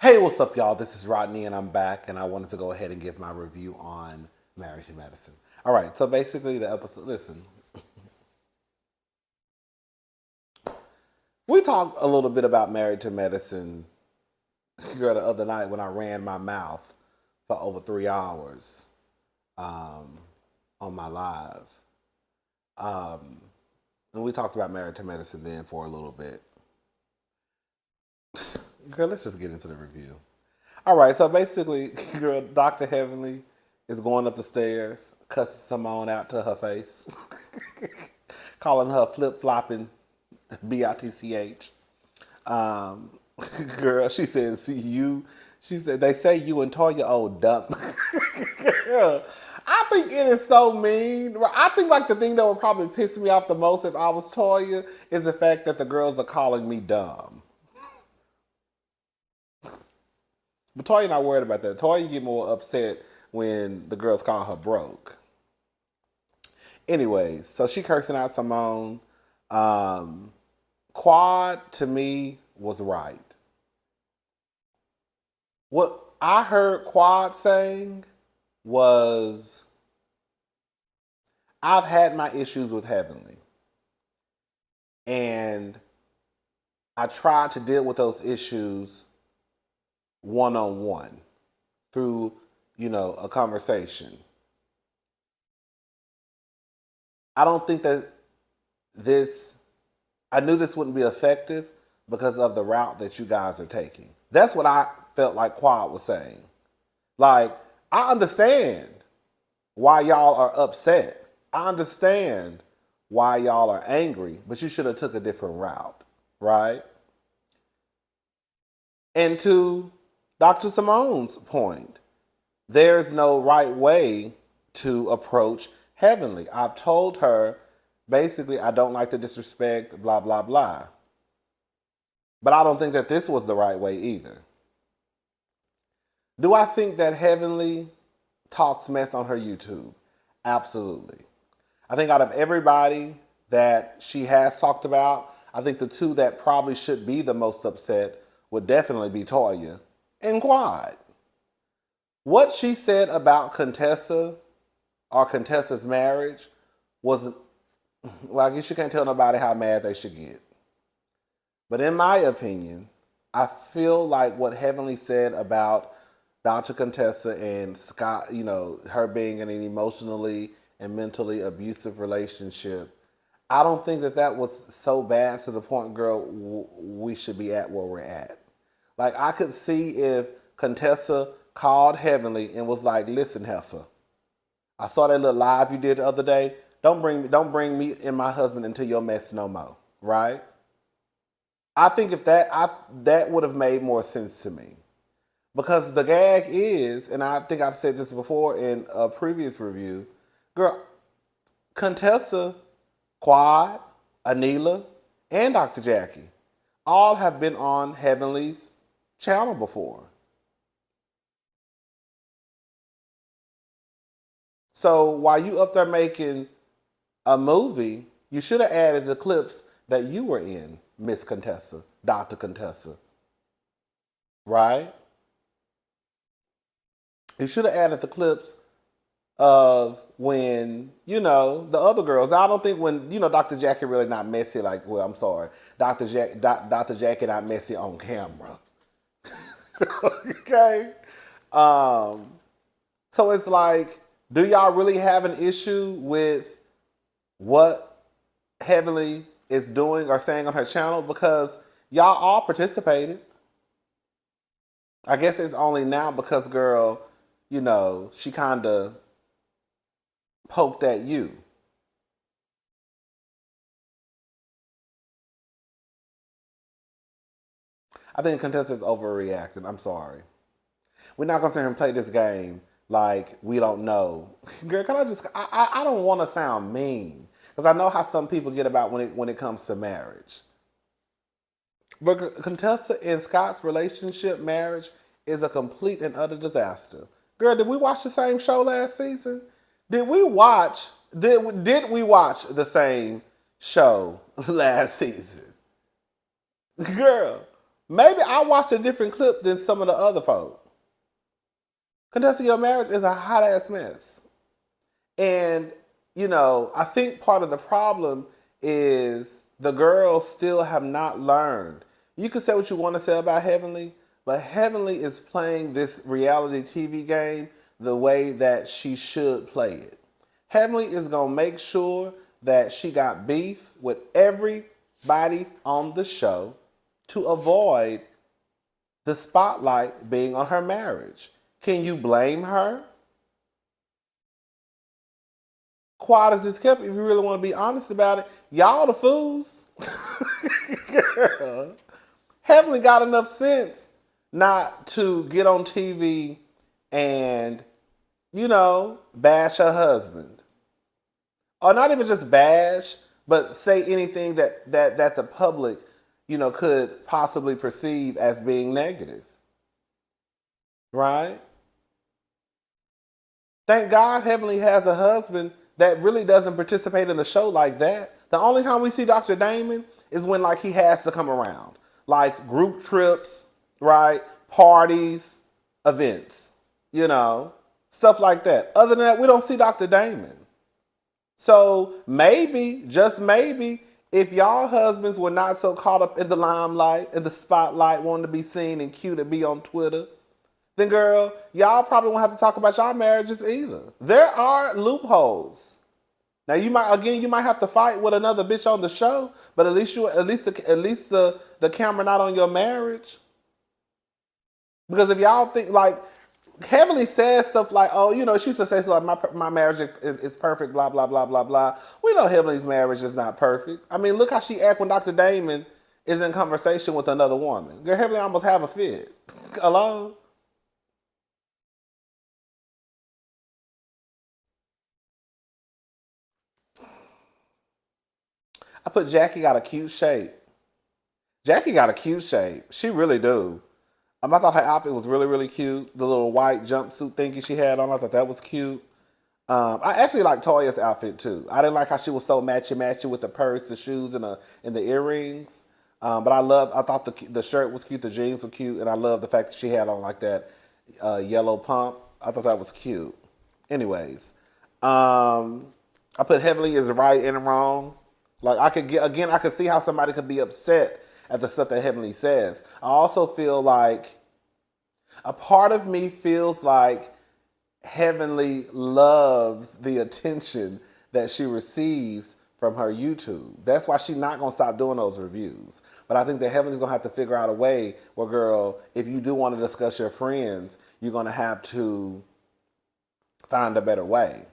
Hey, what's up, y'all? This is Rodney, and I'm back, and I wanted to go ahead and give my review on Married to Medicine. All right, so basically, the episode. Listen, we talked a little bit about Married to Medicine girl the other night when I ran my mouth for over 3 hours um, on my live, um, and we talked about Married to Medicine then for a little bit. Girl, let's just get into the review. All right, so basically, girl, Dr. Heavenly is going up the stairs, cussing Simone out to her face, calling her flip flopping bitch. Um, girl, she says you. She said they say you and Toya old dump. Girl, I think it is so mean. I think like the thing that would probably piss me off the most if I was Toya is the fact that the girls are calling me dumb. But Toya not worried about that. Toya get more upset when the girls call her broke. Anyways, so she cursing out Simone. Um, Quad to me was right. What I heard Quad saying was, I've had my issues with Heavenly, and I tried to deal with those issues one on one through, a conversation. I don't think that this, I knew this wouldn't be effective because of the route that you guys are taking. That's what I felt like Quad was saying. Like, I understand why y'all are upset. I understand why y'all are angry, but you should have took a different route, right? And to Dr. Simone's point, there's no right way to approach Heavenly. I've told her, basically, I don't like the disrespect, blah, blah, blah. But I don't think that this was the right way either. Do I think that Heavenly talks mess on her YouTube? Absolutely. I think out of everybody that she has talked about, I think the two that probably should be the most upset would definitely be Toya and Quad. What she said about Contessa or Contessa's marriage was, well, I guess you can't tell nobody how mad they should get. But in my opinion, I feel like what Heavenly said about Dr. Contessa and Scott, her being in an emotionally and mentally abusive relationship, I don't think that that was so bad to the point, girl, we should be at where we're at. Like, I could see if Contessa called Heavenly and was like, listen, Heifer, I saw that little live you did the other day. Don't bring me and my husband into your mess no more, right? I think if that would have made more sense to me. Because the gag is, and I think I've said this before in a previous review, girl, Contessa, Quad, Anila, and Dr. Jackie all have been on Heavenly's channel before. So while you up there making a movie, you should have added the clips that you were in, Miss Contessa, Dr. Contessa. Right? You should have added the clips of when, the other girls. I don't think when, Dr. Jackie really not messy like, well, I'm sorry. Dr. Jackie not messy on camera. Okay? So it's like, do y'all really have an issue with what Heavenly is doing or saying on her channel? Because y'all all participated. I guess it's only now because, girl, she kind of poked at you. I think Contessa's overreacting. I'm sorry. We're not going to sit here and play this game like we don't know. Girl, can I just, I don't want to sound mean. Because I know how some people get about when it comes to marriage. But Contessa and Scott's relationship, marriage, is a complete and utter disaster. Girl, did we watch the same show last season? Did we watch the same show last season? Girl, Maybe I watched a different clip than some of the other folk. Contesting your marriage is a hot ass mess. And, I think part of the problem is the girls still have not learned. You can say what you want to say about Heavenly, but Heavenly is playing this reality TV game the way that she should play it. Heavenly is going to make sure that she got beef with everybody on the show to avoid the spotlight being on her marriage. Can you blame her? Quiet as it's kept, if you really want to be honest about it, y'all the fools. Girl. Heavenly got enough sense not to get on TV and, bash her husband. Or not even just bash, but say anything that the public, could possibly perceive as being negative. Right? Thank God Heavenly has a husband that really doesn't participate in the show like that. The only time we see Dr. Damon is when he has to come around. Like group trips, right? Parties, events, stuff like that. Other than that, we don't see Dr. Damon. So maybe, just maybe, if y'all husbands were not so caught up in the limelight, in the spotlight, wanting to be seen and cute and be on Twitter, then girl, y'all probably won't have to talk about y'all marriages either. There are loopholes. Now you might have to fight with another bitch on the show, but at least the camera not on your marriage. Because if y'all think Heavenly says stuff like, oh, she used to say stuff like my marriage is perfect, blah, blah, blah, blah, blah. We know Heavenly's marriage is not perfect. I mean, look how she act when Dr. Damon is in conversation with another woman. Girl, Heavenly almost have a fit. Hello? I put Jackie got a cute shape. Jackie got a cute shape. She really do. I thought her outfit was really, really cute. The little white jumpsuit thingy she had on, I thought that was cute. I actually like Toya's outfit too. I didn't like how she was so matchy with the purse, the shoes, and the earrings. But I thought the shirt was cute, the jeans were cute, and I love the fact that she had on that yellow pump. I thought that was cute. Anyways, I put Heavenly is right and wrong. I could see how somebody could be upset at the stuff that Heavenly says. I also feel like a part of me feels like Heavenly loves the attention that she receives from her YouTube. That's why she's not going to stop doing those reviews. But I think that Heavenly's going to have to figure out a way where, girl, if you do want to discuss your friends, you're going to have to find a better way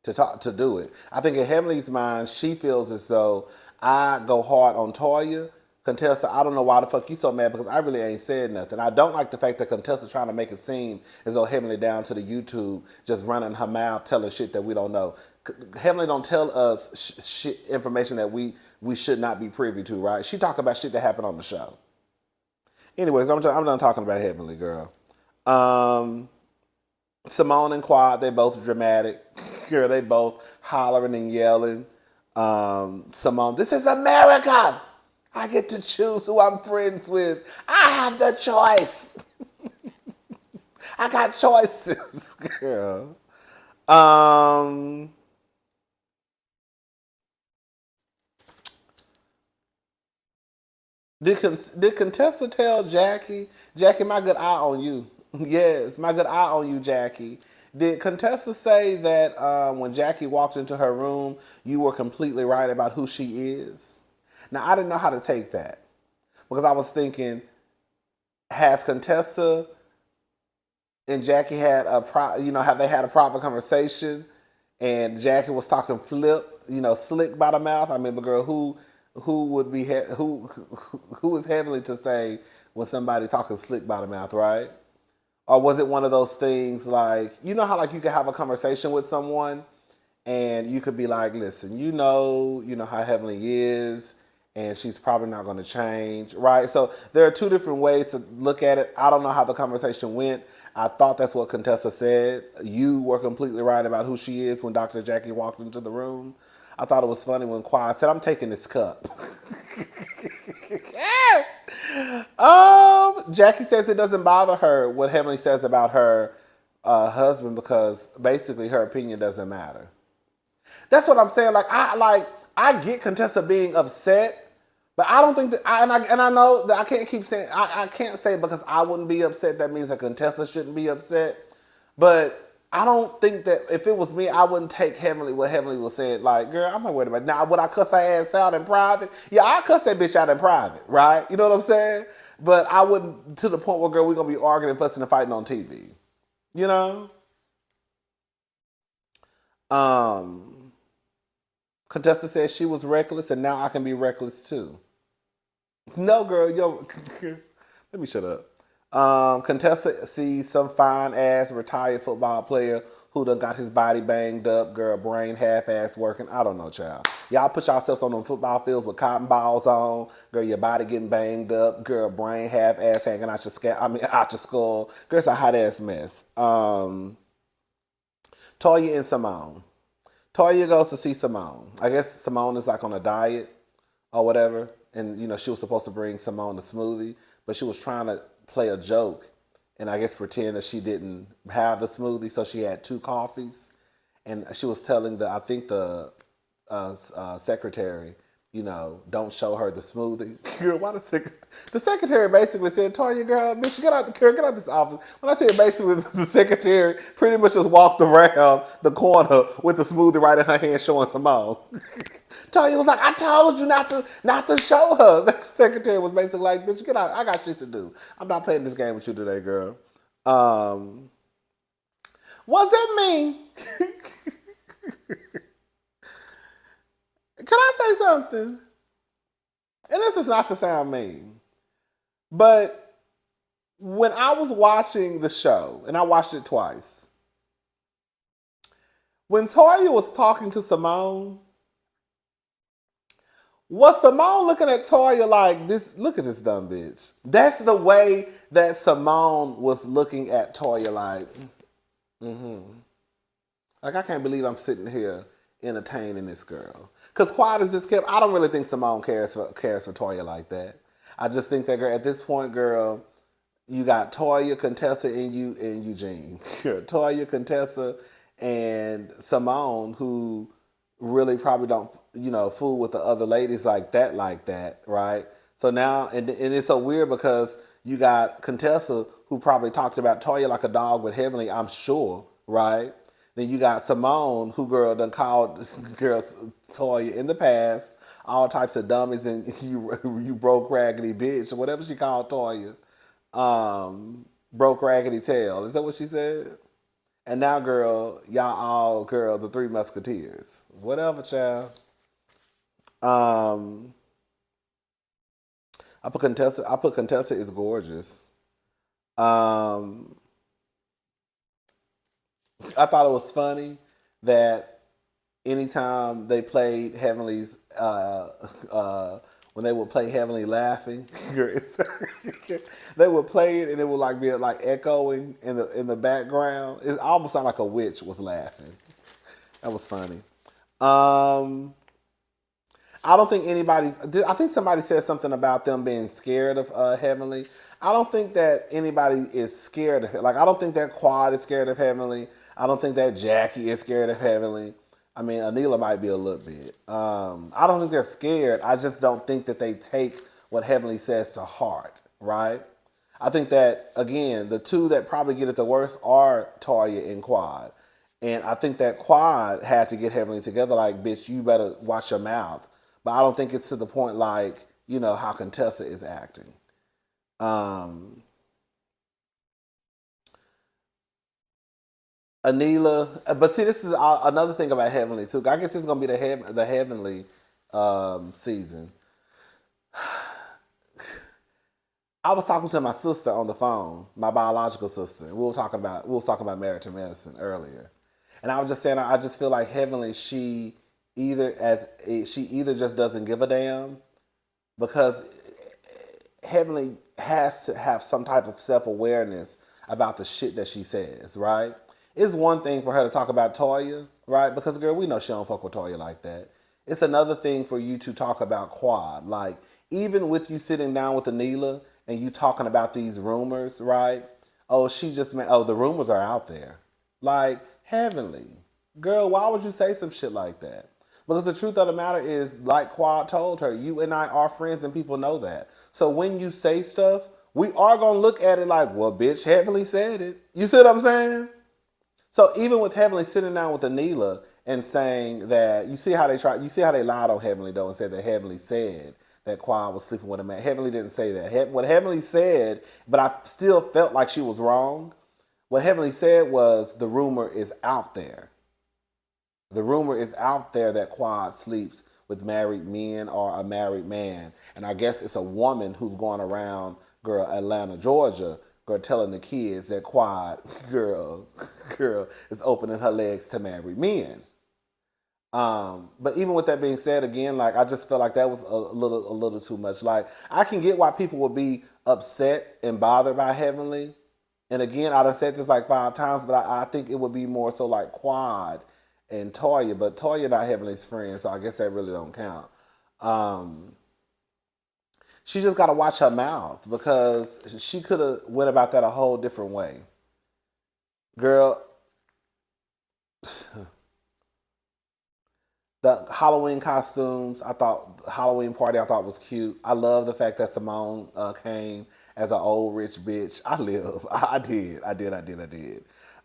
to do it. I think in Heavenly's mind, she feels as though I go hard on Toya. Contessa, I don't know why the fuck you so mad because I really ain't said nothing. I don't like the fact that Contessa trying to make it seem as though Heavenly down to the YouTube just running her mouth telling shit that we don't know. Heavenly don't tell us shit information that we should not be privy to, right? She talk about shit that happened on the show. Anyways, I'm done talking about Heavenly, girl. Simone and Quad, they both dramatic. Girl, they both hollering and yelling. Simone, this is America. I get to choose who I'm friends with. I have the choice. I got choices, girl. Did Contessa tell Jackie, my good eye on you? Yes, my good eye on you, Jackie. Did Contessa say that when Jackie walked into her room, you were completely right about who she is? Now, I didn't know how to take that because I was thinking, has Contessa and Jackie had have they had a proper conversation and Jackie was talking slick by the mouth? I mean, but girl, who would be, who is Heavenly to say when somebody talking slick by the mouth, right? Or was it one of those things like, how you could have a conversation with someone and you could be like, listen, you know how Heavenly is and she's probably not going to change, right? So there are two different ways to look at it. I don't know how the conversation went. I thought that's what Contessa said. You were completely right about who she is when Dr. Jackie walked into the room. I thought it was funny when Quad said, "I'm taking this cup." Jackie says it doesn't bother her what Heavenly says about her husband because basically her opinion doesn't matter. That's what I'm saying. I get Contessa being upset, but I don't think that I know that I can't keep saying I can't say because I wouldn't be upset that means that Contessa shouldn't be upset. But I don't think that if it was me, I wouldn't take Heavenly what Heavenly was saying. Like, girl, I'm not worried about it. Now, would I cuss her ass out in private? Yeah, I cuss that bitch out in private, right? You know what I'm saying? But I wouldn't to the point where, girl, we're gonna be arguing and fussing and fighting on TV. You know? Um Contessa says she was reckless and now I can be reckless too. No, girl, yo, let me shut up. Contessa sees some fine ass retired football player who done got his body banged up, girl, brain half ass working. I don't know, child. Y'all put yourselves on them football fields with cotton balls on, girl, your body getting banged up, girl, brain half ass hanging out your out your skull. Girl, it's a hot ass mess. Toya and Simone. Toya goes to see Simone. I guess Simone is like on a diet or whatever. And, you know, she was supposed to bring Simone the smoothie, but she was trying to play a joke and I guess pretend that she didn't have the smoothie. So she had two coffees. And she was telling I think the secretary, you know, don't show her the smoothie. Girl, why the secretary basically said, Toya, girl, bitch, get out this office. When I tell you basically the secretary pretty much just walked around the corner with the smoothie right in her hand showing Simone. Toya was like, I told you not to show her. The secretary was basically like, bitch, get out. I got shit to do. I'm not playing this game with you today, girl. What's that mean? Can I say something? And this is not to sound mean, but when I was watching the show, and I watched it twice, when Toya was talking to Simone, was Simone looking at Toya like this? Look at this dumb bitch. That's the way that Simone was looking at Toya like, like I can't believe I'm sitting here entertaining this girl. Because quiet as this kept, I don't really think Simone cares for Toya like that. I just think that, girl, at this point, girl, you got Toya, Contessa, and Eugene. Toya, Contessa, and Simone, who really probably don't, you know, fool with the other ladies like that, right? So now, and it's so weird because you got Contessa, who probably talked about Toya like a dog with Heavenly, I'm sure, right? Then you got Simone, who girl done called girls Toya in the past, all types of dummies and you broke raggedy bitch or whatever she called Toya. Broke raggedy tail. Is that what she said? And now, girl, y'all all, girl, the Three Musketeers. Whatever, child. I put Contessa is gorgeous. I thought it was funny that anytime they played Heavenly's, when they would play Heavenly laughing, they would play it and it would like be like echoing in the background. It almost sounded like a witch was laughing. That was funny. I don't think I think somebody said something about them being scared of Heavenly. I don't think that anybody is scared of it. Like, I don't think that Quad is scared of Heavenly. I don't think that Jackie is scared of Heavenly. I mean, Anila might be a little bit. I don't think they're scared. I just don't think that they take what Heavenly says to heart, right? I think that, again, the two that probably get it the worst are Toya and Quad. And I think that Quad had to get Heavenly together like, bitch, you better watch your mouth. But I don't think it's to the point like, you know, how Contessa is acting. Anila, but see, this is another thing about Heavenly too. I guess it's gonna be the Heavenly season. I was talking to my sister on the phone, my biological sister. We were talking about Married to Medicine earlier, and I was just saying I just feel like Heavenly she either just doesn't give a damn because Heavenly has to have some type of self-awareness about the shit that she says, right? It's one thing for her to talk about Toya, right? Because, girl, we know she don't fuck with Toya like that. It's another thing for you to talk about Quad. Like, even with you sitting down with Anila and you talking about these rumors, right? Oh, she just meant, oh, the rumors are out there. Like, Heavenly. Girl, why would you say some shit like that? Because the truth of the matter is, like Quad told her, you and I are friends and people know that. So when you say stuff, we are going to look at it like, well, bitch, Heavenly said it. You see what I'm saying? So even with Heavenly sitting down with Anila and saying that, you see how they lied on Heavenly though and said that Heavenly said that Quad was sleeping with a man. Heavenly didn't say that. What Heavenly said, but I still felt like she was wrong. What Heavenly said was the rumor is out there. The rumor is out there that Quad sleeps with married men or a married man. And I guess it's a woman who's going around, girl, Atlanta, Georgia, girl, telling the kids that Quad, girl, is opening her legs to married men. But even with that being said, again, like I just felt like that was a little too much. Like I can get why people would be upset and bothered by Heavenly. And again, I done said this like 5 times, but I think it would be more so like Quad and Toya, but Toya not Heavenly's friend, so I guess that really don't count. Um, she just got to watch her mouth because she could have went about that a whole different way. Girl, the Halloween costumes, I thought Halloween party I thought was cute. I love the fact that Simone came as an old rich bitch. I live. I did.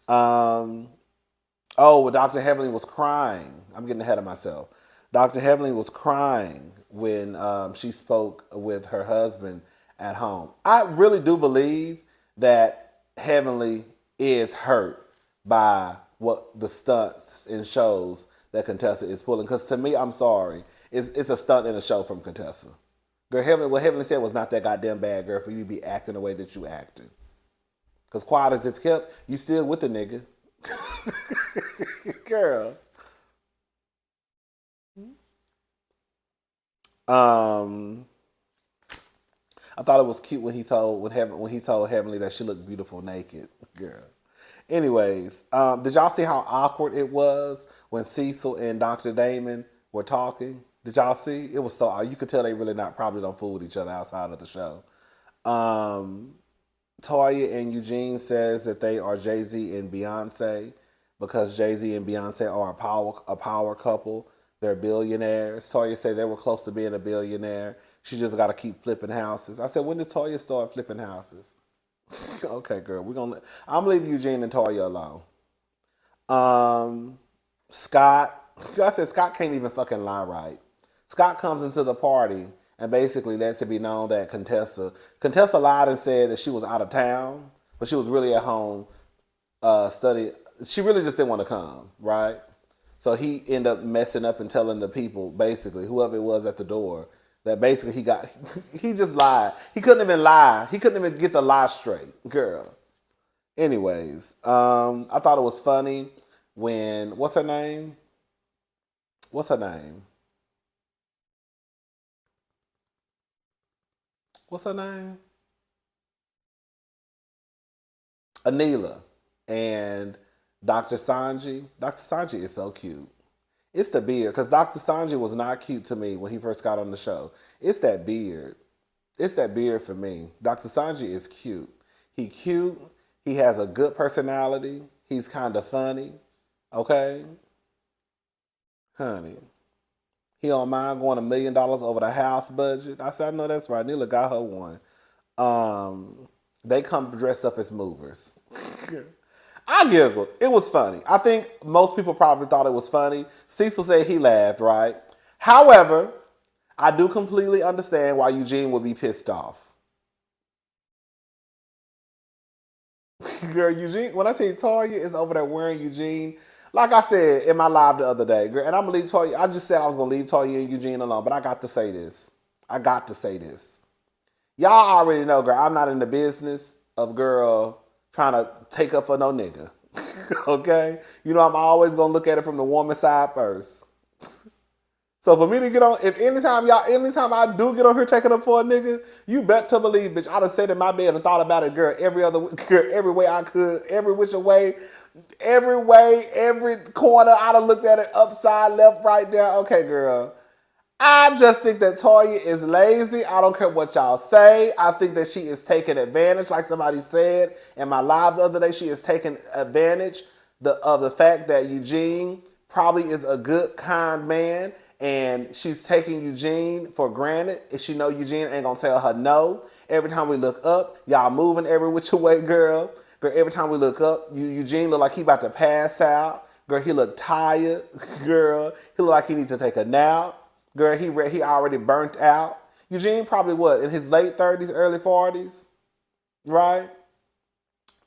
Um, Oh, well, Dr. Heavenly was crying. I'm getting ahead of myself. Dr. Heavenly was crying when she spoke with her husband at home. I really do believe that Heavenly is hurt by what the stunts and shows that Contessa is pulling. Because to me, I'm sorry, it's a stunt in a show from Contessa. Girl, Heavenly, what Heavenly said was not that goddamn bad, girl, for you to be acting the way that you acting. Because quiet as it's kept, you still with the nigga. Girl. Um, I thought it was cute when he told Heavenly that she looked beautiful naked. Girl. Anyways, did y'all see how awkward it was when Cecil and Dr. Damon were talking? Did y'all see? It was so you could tell they really not probably don't fool with each other outside of the show. Um, Toya and Eugene says that they are Jay-Z and Beyonce because Jay-Z and Beyonce are a power couple. They're billionaires. Toya said they were close to being a billionaire. She just got to keep flipping houses. I said, when did Toya start flipping houses? Okay, girl, I'm gonna leave Eugene and Toya alone. Um, Scott, I said Scott can't even fucking lie right. Scott comes into the party and basically lets it be known that Contessa lied and said that she was out of town, but she was really at home studying. She really just didn't want to come, right? So he ended up messing up and telling the people, basically, whoever it was at the door, that basically he just lied. He couldn't even lie. He couldn't even get the lie straight, girl. Anyways, I thought it was funny when, what's her name? What's her name? What's her name? Anila and Dr. Sanji. Dr. Sanji is so cute. It's the beard, because Dr. Sanji was not cute to me when he first got on the show. It's that beard. It's that beard for me. Dr. Sanji is cute. He cute. He has a good personality. He's kind of funny. Okay? Honey. He don't mind going $1 million over the house budget. I said, I know that's right. Neela got her one. They come dressed up as movers. I giggled. It was funny. I think most people probably thought it was funny. Cecil said he laughed, right? However, I do completely understand why Eugene would be pissed off. Girl, Eugene, when I say Toya is over there wearing Eugene, like I said in my live the other day, girl, and I'm gonna leave Toya. I just said I was gonna leave Toya and Eugene alone, but I got to say this. I got to say this. Y'all already know, girl, I'm not in the business of girl trying to take up for no nigga. Okay? You know, I'm always gonna look at it from the woman's side first. So for me to get on, if anytime I do get on here taking up for a nigga, you bet to believe, bitch, I'd have sat in my bed and thought about it, girl, every way I could, every which way, every corner, I'd have looked at it upside, left, right, down. Okay, girl. I just think that Toya is lazy. I don't care what y'all say. I think that she is taking advantage, like somebody said in my live the other day. She is taking advantage of the fact that Eugene probably is a good, kind man, and she's taking Eugene for granted. If she know Eugene ain't gonna tell her no. Every time we look up, y'all moving every which way, girl. Girl, every time we look up, Eugene look like he about to pass out. Girl, he look tired. Girl, he look like he need to take a nap. Girl, he already burnt out. Eugene probably what, in his late 30s, early 40s, right?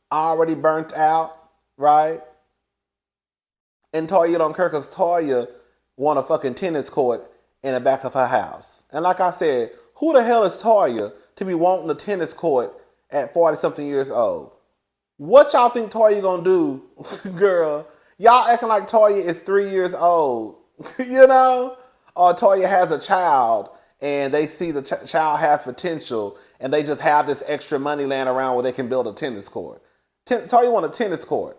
Already burnt out, right? And Toya don't care because Toya want a fucking tennis court in the back of her house. And like I said, who the hell is Toya to be wanting a tennis court at 40-something years old? What y'all think Toya gonna do, girl? Y'all acting like Toya is 3 years old, you know? Or Toya has a child and they see the child has potential and they just have this extra money laying around where they can build a tennis court. Toya want a tennis court.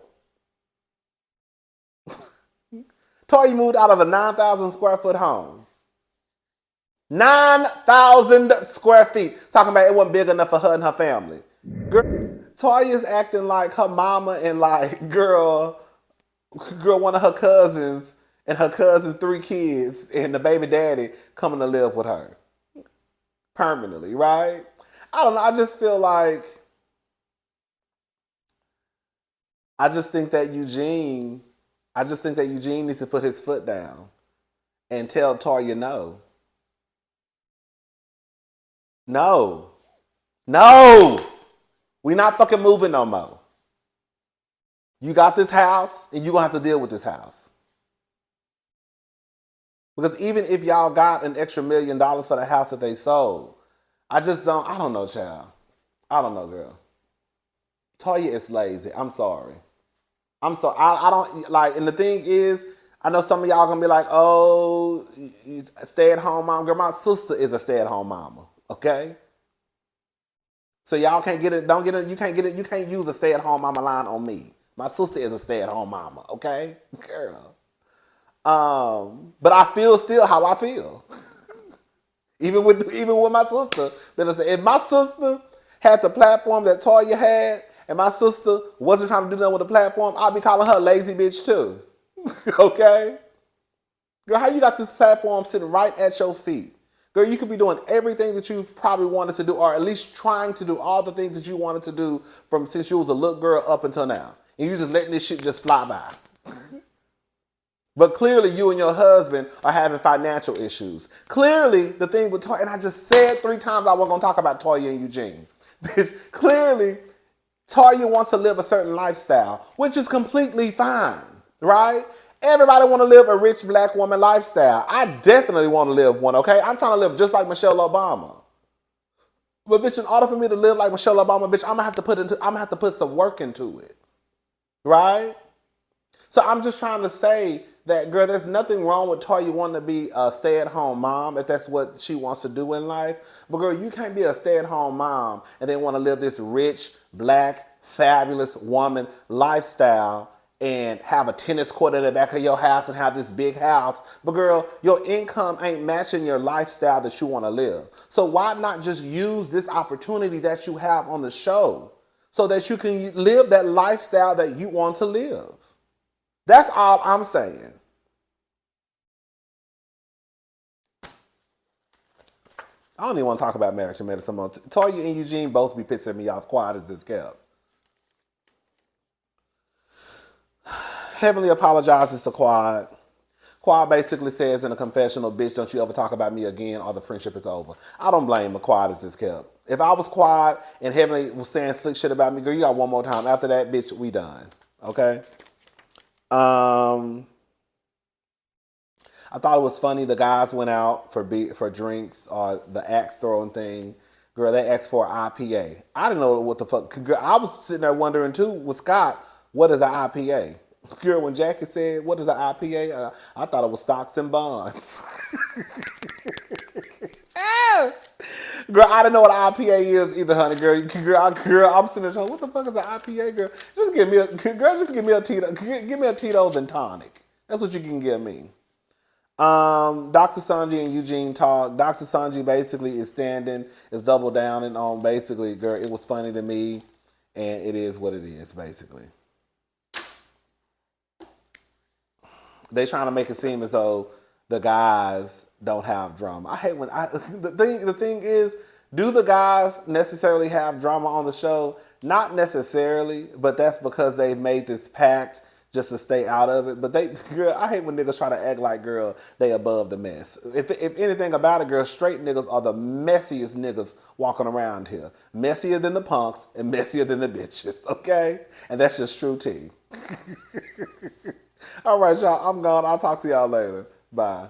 Toya moved out of a 9,000 square foot home. 9,000 square feet. Talking about it wasn't big enough for her and her family. Girl, Toya is acting like her mama and like, girl, one of her cousins and her cousin's 3 kids and the baby daddy coming to live with her permanently, right? I don't know. I just think that Eugene needs to put his foot down and tell Toya no. No. No. We not fucking moving no more. You got this house and you're going to have to deal with this house. Because even if y'all got an extra $1 million for the house that they sold, I don't know, child. I don't know, girl. Toya is lazy. I'm sorry. I don't, like, and the thing is, I know some of y'all gonna be like, oh, stay-at-home mom. Girl, my sister is a stay-at-home mama, okay? So y'all can't get it, you can't use a stay-at-home mama line on me. My sister is a stay-at-home mama, okay? Girl. But I feel still how I feel. even with my sister. If my sister had the platform that Toya had, and my sister wasn't trying to do nothing with the platform, I'd be calling her a lazy bitch too. Okay? Girl, how you got this platform sitting right at your feet? Girl, you could be doing everything that you've probably wanted to do, or at least trying to do all the things that you wanted to do from since you was a little girl up until now. And you just letting this shit just fly by. But clearly you and your husband are having financial issues. Clearly the thing with Toya, and I just said 3 times I wasn't going to talk about Toya and Eugene. Clearly Toya wants to live a certain lifestyle, which is completely fine, right? Everybody want to live a rich black woman lifestyle. I definitely want to live one, okay? I'm trying to live just like Michelle Obama. But bitch, in order for me to live like Michelle Obama, bitch, I'm gonna have to put some work into it. Right? So I'm just trying to say that, girl, there's nothing wrong with Toya wanting to be a stay-at-home mom if that's what she wants to do in life. But girl, you can't be a stay-at-home mom and then want to live this rich, black, fabulous woman lifestyle and have a tennis court in the back of your house and have this big house. But girl, your income ain't matching your lifestyle that you want to live. So why not just use this opportunity that you have on the show so that you can live that lifestyle that you want to live? That's all I'm saying. I don't even want to talk about marriage and medicine. Toya and Eugene both be pissing me off, quiet as it's kept. Heavenly apologizes to Quad. Quad basically says in a confessional, bitch, don't you ever talk about me again or the friendship is over. I don't blame him, Quad as it's kept. If I was Quad and Heavenly was saying slick shit about me, girl, you got one more time. After that, bitch, we done. Okay? I thought it was funny. The guys went out for drinks or the axe throwing thing. Girl, they asked for an IPA. I didn't know what the fuck. Girl, I was sitting there wondering too with Scott, what is an IPA? Girl, when Jackie said, what is an IPA? I thought it was stocks and bonds. Girl, I didn't know what an IPA is either, honey. Girl, I'm sitting there, what the fuck is an IPA, girl? Just give me a Tito, give me a Tito's and tonic. That's what you can give me. Dr. Sanji and Eugene talk. Dr. Sanji basically is double down and on basically, girl, it was funny to me, and it is what it is, basically. They trying to make it seem as though the guys don't have drama. I hate when the thing is, do the guys necessarily have drama on the show? Not necessarily, but that's because they've made this pact just to stay out of it. But girl, I hate when niggas try to act like, girl, they above the mess. If anything about it, girl, straight niggas are the messiest niggas walking around here. Messier than the punks and messier than the bitches, okay? And that's just true tea. All right, y'all, I'm gone. I'll talk to y'all later. Bye.